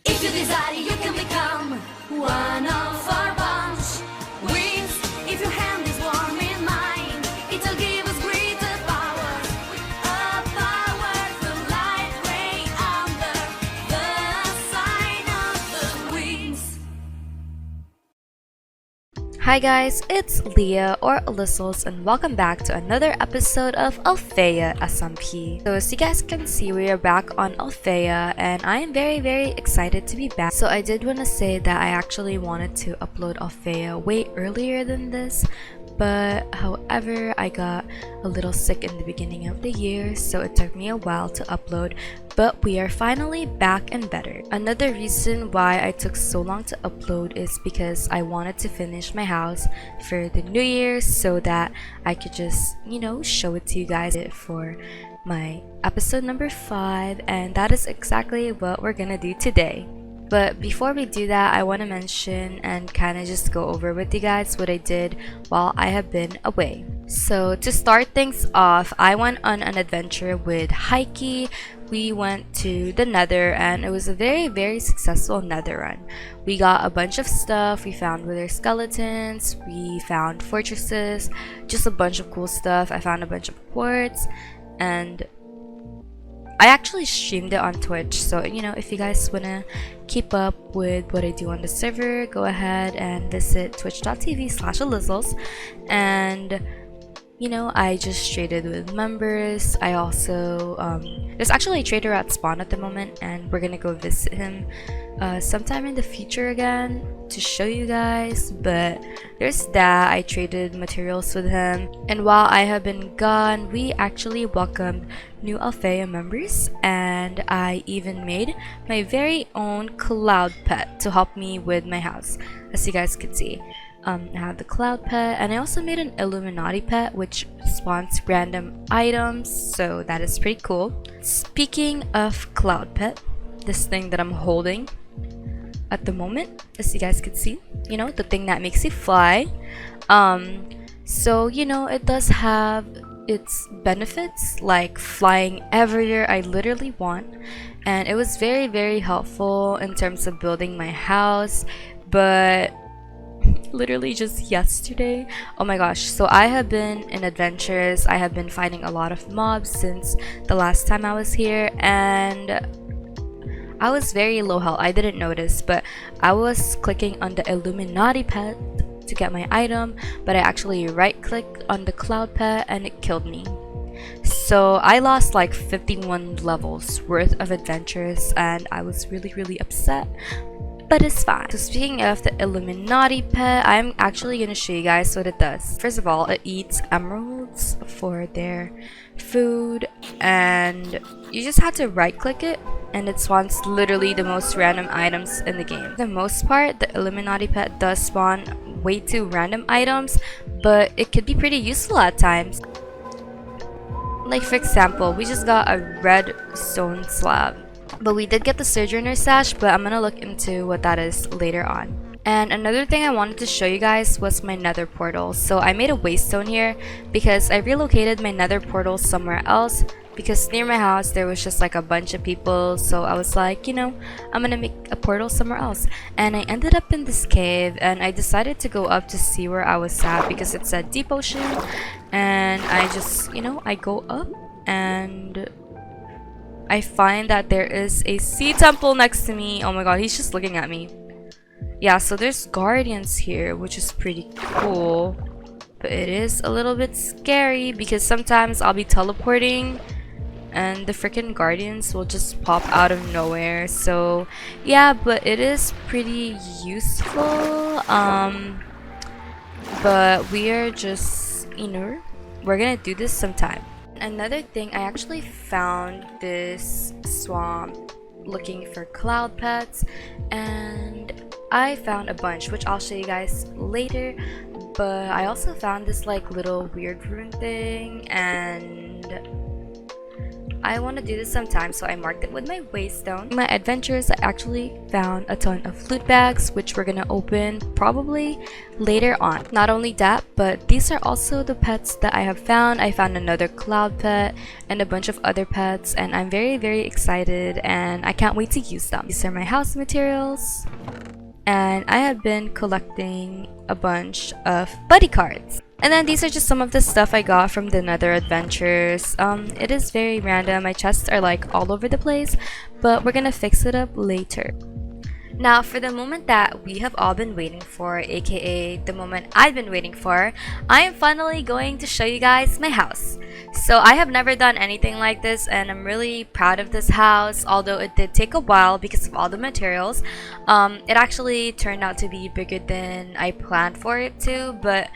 If you desire, you can become one of our bunch. Winx, if your hand is warm in mine, it'll give us greater power. A powerful light ray under the sign of the wings. Hi guys, it's Leah or Allizzles and welcome back to another episode of Alfea SMP. So as you guys can see, we are back on Alfea and I am very excited to be back. So I did want to say that I actually wanted to upload Alfea way earlier than this, but however I got a little sick in the beginning of the year, so it took me a while to upload, but we are finally back and better. Another reason why I took so long to upload is because I wanted to finish my house for the new year so that I could just, show it to you guys for my episode number 5, and that is exactly what we're gonna do today. But before we do that, I want to mention and kind of just go over with you guys what I did while I have been away. So to start things off, I went on an adventure with Heike. We went to the Nether and it was a very successful Nether run. We got a bunch of stuff, we found wither skeletons, we found fortresses, just a bunch of cool stuff. I found a bunch of quartz and I actually streamed it on Twitch, so if you guys wanna keep up with what I do on the server, go ahead and visit twitch.tv/Allizzles. And I just traded with members. I also there's actually a trader at spawn at the moment and we're gonna go visit him sometime in the future again to show you guys, but there's that. I traded materials with him, and while I have been gone, we actually welcomed new Alfea members, and I even made my very own cloud pet to help me with my house, as you guys can see. I have the cloud pet, and I also made an Illuminati pet which spawns random items, so that is pretty cool. Speaking of cloud pet, this thing that I'm holding at the moment, as you guys can see, the thing that makes you fly. So it does have its benefits, like flying everywhere I literally want, and it was very helpful in terms of building my house. But literally just yesterday, oh my gosh, so I have been in adventures, I have been fighting a lot of mobs since the last time I was here, and I was very low health. I didn't notice, but I was clicking on the Illuminati Pet to get my item, but I actually right clicked on the cloud pet and it killed me. So I lost like 51 levels worth of adventures and I was really upset, but it's fine. So speaking of the Illuminati pet, I'm actually gonna show you guys what it does. First of all, it eats emeralds for their food, and you just have to right click it and it spawns literally the most random items in the game. For the most part, the Illuminati pet does spawn way too random items, but it could be pretty useful at times. Like for example, we just got a red stone slab, but we did get the Sojourner sash, but I'm gonna look into what that is later on. And another thing I wanted to show you guys was my Nether Portal. So I made a waystone here because I relocated my Nether Portal somewhere else, because near my house there was just like a bunch of people, so I was like, I'm gonna make a portal somewhere else. And I ended up in this cave and I decided to go up to see where I was at because it said deep ocean, and I just I go up and I find that there is a sea temple next to me. Oh my god, he's just looking at me. Yeah, so there's guardians here, which is pretty cool, but it is a little bit scary because sometimes I'll be teleporting and the freaking guardians will just pop out of nowhere. So yeah, but it is pretty useful. But we are just we're gonna do this sometime. Another thing, I actually found this swamp looking for cloud pets, and I found a bunch which I'll show you guys later. But I also found this like little weird rune thing, and I want to do this sometime, so I marked it with my waystone. In my adventures, I actually found a ton of loot bags, which we're gonna open probably later on. Not only that, but these are also the pets that I have found. I found another cloud pet and a bunch of other pets, and I'm very excited and I can't wait to use them. These are my house materials, and I have been collecting a bunch of buddy cards. And then these are just some of the stuff I got from the Nether adventures. It is very random. My chests are like all over the place, but we're gonna fix it up later. Now, for the moment that we have all been waiting for, aka the moment I've been waiting for, I am finally going to show you guys my house. So I have never done anything like this, and I'm really proud of this house, although it did take a while because of all the materials. It actually turned out to be bigger than I planned for it to, but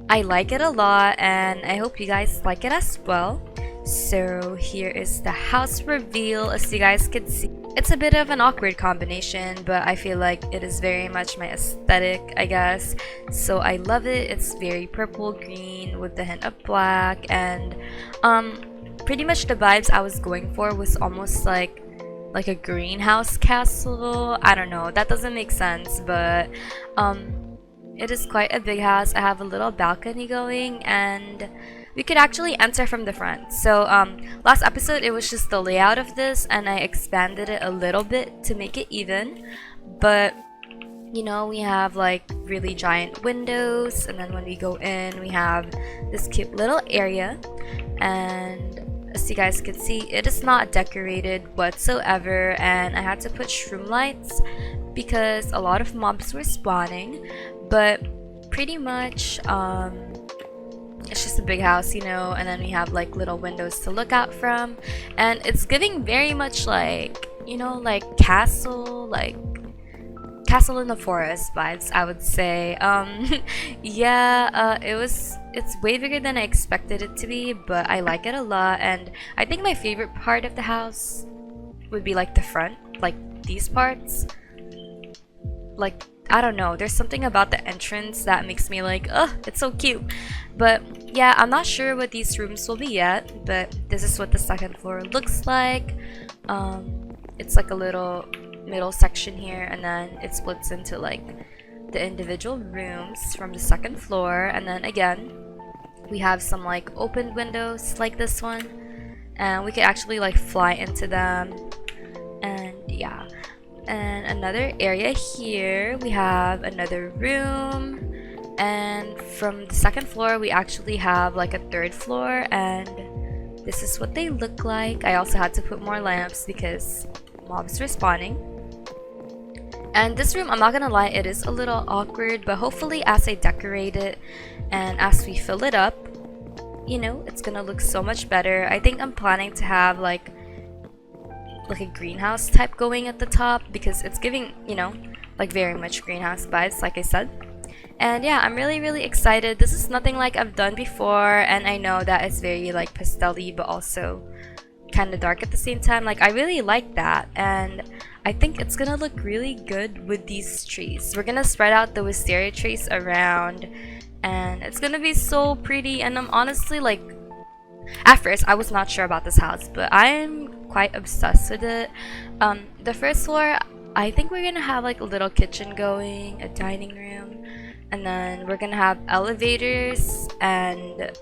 I like it a lot and I hope you guys like it as well. So here is the house reveal. As you guys can see, it's a bit of an awkward combination, but I feel like it is very much my aesthetic, I guess. So I love it. It's very purple green with the hint of black, and pretty much the vibes I was going for was almost like a greenhouse castle. I don't know, that doesn't make sense, but it is quite a big house. I have a little balcony going, and we could actually enter from the front. So last episode it was just the layout of this, and I expanded it a little bit to make it even. But you know, we have like really giant windows, and then when we go in we have this cute little area. And as you guys can see, it is not decorated whatsoever, and I had to put shroom lights because a lot of mobs were spawning. But pretty much it's just a big house, you know, and then we have like little windows to look out from, and it's giving very much like, you know, like castle in the forest vibes, I would say. Yeah, it's way bigger than I expected it to be, but I like it a lot. And I think my favorite part of the house would be like the front, like these parts. Like, I don't know, there's something about the entrance that makes me like, ugh, it's so cute. But yeah, I'm not sure what these rooms will be yet, but this is what the second floor looks like. It's like a little middle section here, and then it splits into like the individual rooms from the second floor. And then again, we have some like open windows like this one, and we could actually like fly into them. And yeah, and another area here, we have another room, and from the second floor we actually have like a third floor, and this is what they look like. I also had to put more lamps because mobs were spawning. And this room, I'm not gonna lie, it is a little awkward, but hopefully as I decorate it and as we fill it up, you know, it's gonna look so much better. I think I'm planning to have like a greenhouse type going at the top, because it's giving, you know, like very much greenhouse vibes, like I said. And yeah, I'm really excited. This is nothing like I've done before, and I know that it's very like pastel-y but also kind of dark at the same time. Like, I really like that, and I think it's gonna look really good with these trees. We're gonna spread out the wisteria trees around, and it's gonna be so pretty. And I'm honestly like, at first I was not sure about this house, but I'm quite obsessed with it. The first floor, I think we're gonna have like a little kitchen going, a dining room, and then we're gonna have elevators, and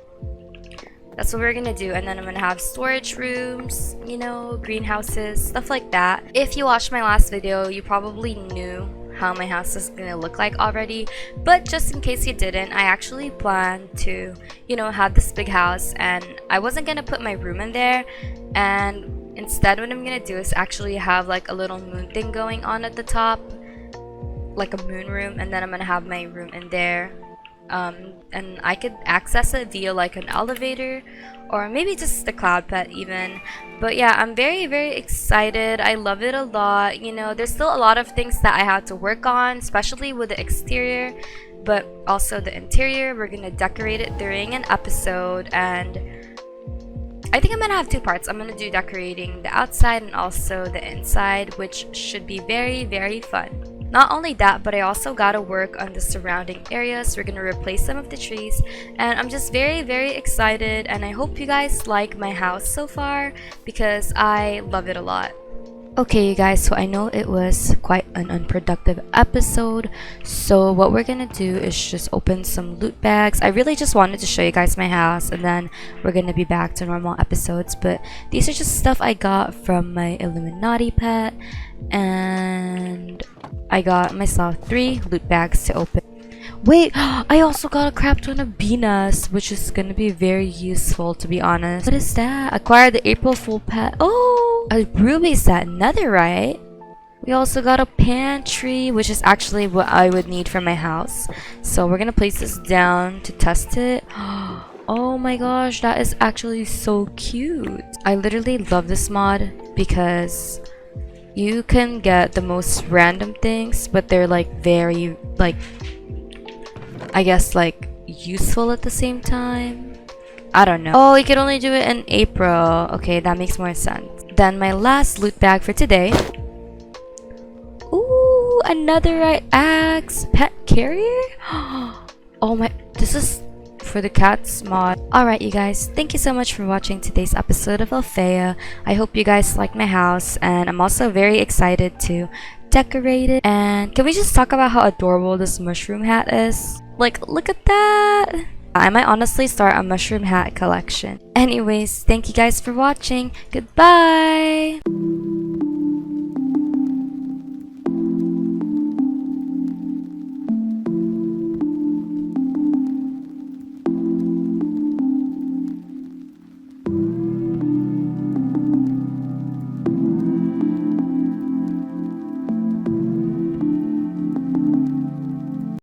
that's what we're gonna do. And then I'm gonna have storage rooms, you know, greenhouses, stuff like that. If you watched my last video, you probably knew how my house is gonna look like already, but just in case you didn't, I actually planned to, you know, have this big house, and I wasn't gonna put my room in there, and instead what I'm gonna do is actually have like a little moon thing going on at the top, like a moon room, and then I'm gonna have my room in there. And I could access it via like an elevator, or maybe just the cloud pet even. But yeah, I'm very excited. I love it a lot. You know, there's still a lot of things that I have to work on, especially with the exterior, but also the interior. We're gonna decorate it during an episode, and I think I'm gonna have two parts. I'm gonna do decorating the outside and also the inside, which should be very fun. Not only that, but I also gotta work on the surrounding areas. We're gonna replace some of the trees, and I'm just very, very excited, and I hope you guys like my house so far because I love it a lot. Okay, you guys, so I know it was quite an unproductive episode, so what we're gonna do is just open some loot bags. I really just wanted to show you guys my house, and then we're gonna be back to normal episodes, but these are just stuff I got from my Illuminati Pet, and I got myself 3 loot bags to open. Wait, I also got a crap ton of bee nests, which is gonna be very useful, to be honest. What is that? Acquire the April Fool pet. Oh, a ruby set, netherite. We also got a pantry, which is actually what I would need for my house. So we're gonna place this down to test it. Oh my gosh, that is actually so cute. I literally love this mod because you can get the most random things, but they're like very like, I guess, like useful at the same time. I don't know. Oh, you can only do it in April. Okay, that makes more sense. Then my last loot bag for today. Ooh, another axe pet carrier. Oh my, this is for the cats mod. Alright, you guys, thank you so much for watching today's episode of Alfea. I hope you guys like my house, and I'm also very excited to decorate it. And can we just talk about how adorable this mushroom hat is? Like, look at that! I might honestly start a mushroom hat collection. Anyways, thank you guys for watching. Goodbye!